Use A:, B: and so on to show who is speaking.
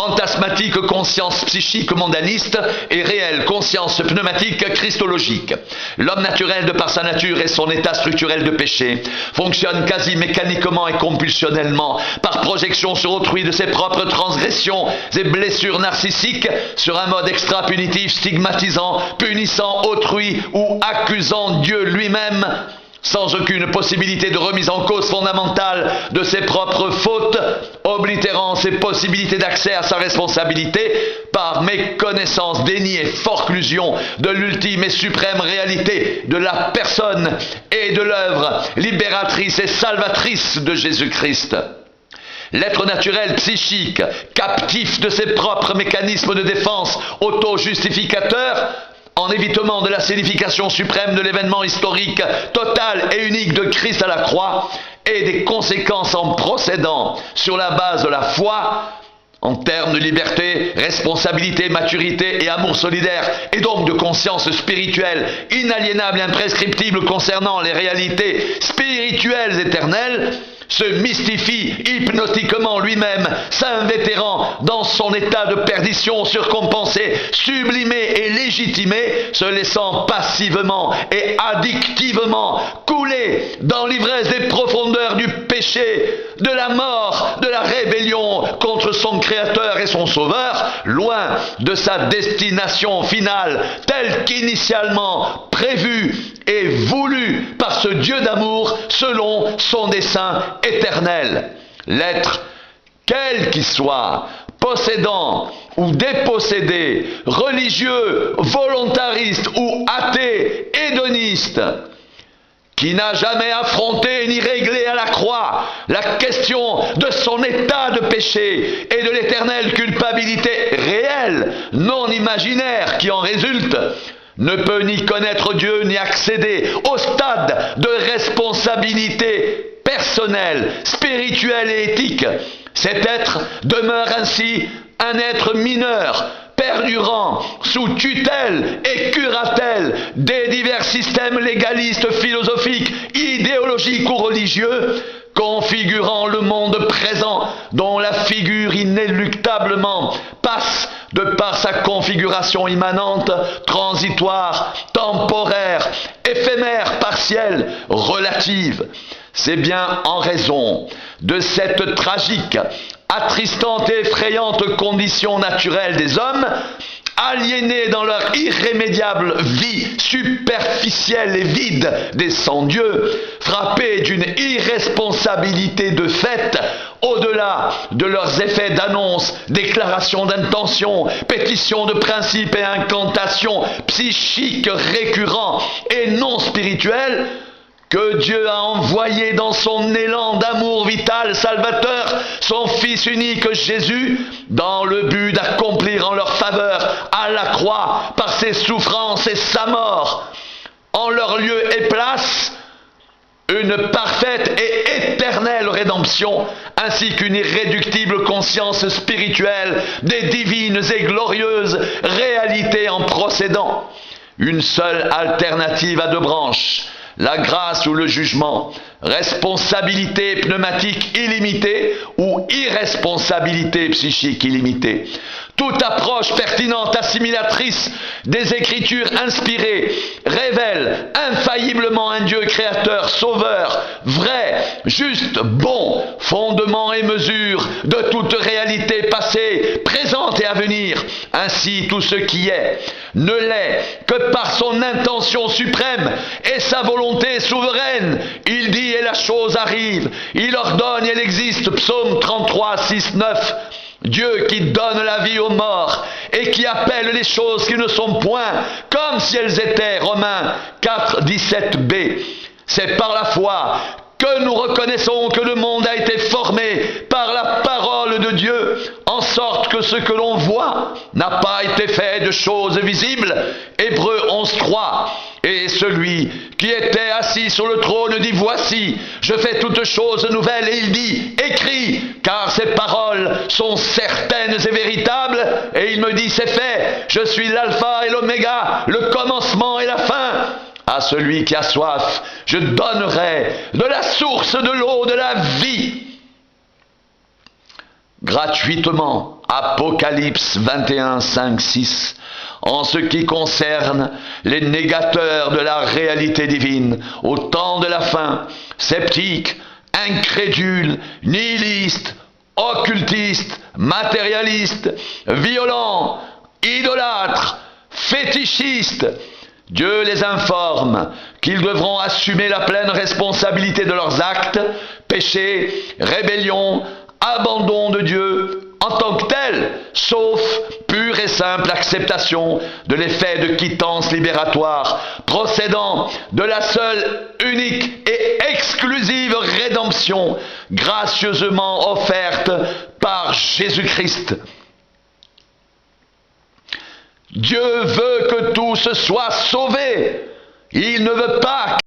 A: fantasmatique conscience psychique mondaniste et réelle conscience pneumatique christologique. L'homme naturel, de par sa nature et son état structurel de péché, fonctionne quasi mécaniquement et compulsionnellement par projection sur autrui de ses propres transgressions et blessures narcissiques sur un mode extra-punitif stigmatisant, punissant autrui ou accusant Dieu lui-même, sans aucune possibilité de remise en cause fondamentale de ses propres fautes, oblitérant ses possibilités d'accès à sa responsabilité par méconnaissance, déni et forclusion de l'ultime et suprême réalité de la personne et de l'œuvre libératrice et salvatrice de Jésus-Christ. L'être naturel psychique, captif de ses propres mécanismes de défense auto-justificateurs, en évitement de la signification suprême de l'événement historique total et unique de Christ à la croix et des conséquences en procédant sur la base de la foi, en termes de liberté, responsabilité, maturité et amour solidaire, et donc de conscience spirituelle inaliénable et imprescriptible concernant les réalités spirituelles éternelles, se mystifie hypnotiquement lui-même, s'invétérant dans son état de perdition surcompensé, sublimé et légitimé, se laissant passivement et addictivement couler dans l'ivresse des profondeurs du péché, de la mort, de la rébellion contre son Créateur et son Sauveur, loin de sa destination finale, telle qu'initialement prévue et voulue par ce Dieu d'amour selon son dessein éternel. L'être, quel qu'il soit, possédant ou dépossédé, religieux, volontariste ou athée, hédoniste, qui n'a jamais affronté ni réglé à la croix la question de son état de péché et de l'éternelle culpabilité réelle, non imaginaire qui en résulte, ne peut ni connaître Dieu ni accéder au stade de responsabilité personnelle, spirituelle et éthique. Cet être demeure ainsi un être mineur, perdurant sous tutelle et curatelle des divers systèmes légalistes, philosophiques, idéologiques ou religieux, configurant le monde présent, dont la figure inéluctablement passe de par sa configuration immanente, transitoire, temporaire, éphémère, partielle, relative. C'est bien en raison de cette tragique, attristante et effrayante condition naturelle des hommes, aliénés dans leur irrémédiable vie superficielle et vide des sans-dieux, frappés d'une irresponsabilité de fait, au-delà de leurs effets d'annonce, déclaration d'intention, pétition de principes et incantations psychiques récurrents et non spirituels, que Dieu a envoyé dans son élan d'amour vital salvateur son Fils unique Jésus, dans le but d'accomplir en leur faveur à la croix, par ses souffrances et sa mort, en leur lieu et place, une parfaite et éternelle rédemption, ainsi qu'une irréductible conscience spirituelle des divines et glorieuses réalités en procédant. Une seule alternative à deux branches, la grâce ou le jugement, responsabilité pneumatique illimitée ou irresponsabilité psychique illimitée. Toute approche pertinente, assimilatrice des Écritures inspirées révèle infailliblement un Dieu créateur, sauveur, vrai, juste, bon, fondement et mesure de toute réalité passée, présente et à venir. Ainsi, tout ce qui est ne l'est que par son intention suprême et sa volonté souveraine. Il dit et la chose arrive. Il ordonne et elle existe. Psaume 33, 6, 9. Dieu qui donne la vie aux morts et qui appelle les choses qui ne sont point comme si elles étaient. Romains 4, 17b. C'est par la foi que nous reconnaissons que le monde a été formé par la parole de Dieu, en sorte que ce que l'on voit n'a pas été fait de choses visibles. Hébreux 11, 3. Et celui qui était assis sur le trône dit « Voici, je fais toutes choses nouvelles. » Et il dit « Écris, car ces paroles sont certaines et véritables. » Et il me dit « C'est fait, je suis l'alpha et l'oméga, le commencement et la fin. » À celui qui a soif, je donnerai de la source de l'eau de la vie gratuitement. Apocalypse 21, 5, 6. En ce qui concerne les négateurs de la réalité divine, au temps de la fin, sceptiques, incrédules, nihilistes, occultistes, matérialistes, violents, idolâtres, fétichistes, Dieu les informe qu'ils devront assumer la pleine responsabilité de leurs actes, péchés, rébellion, abandon de Dieu en tant que tel, sauf pure et simple acceptation de l'effet de quittance libératoire procédant de la seule, unique et exclusive rédemption gracieusement offerte par Jésus-Christ. Dieu veut que tous soient sauvés. Il ne veut pas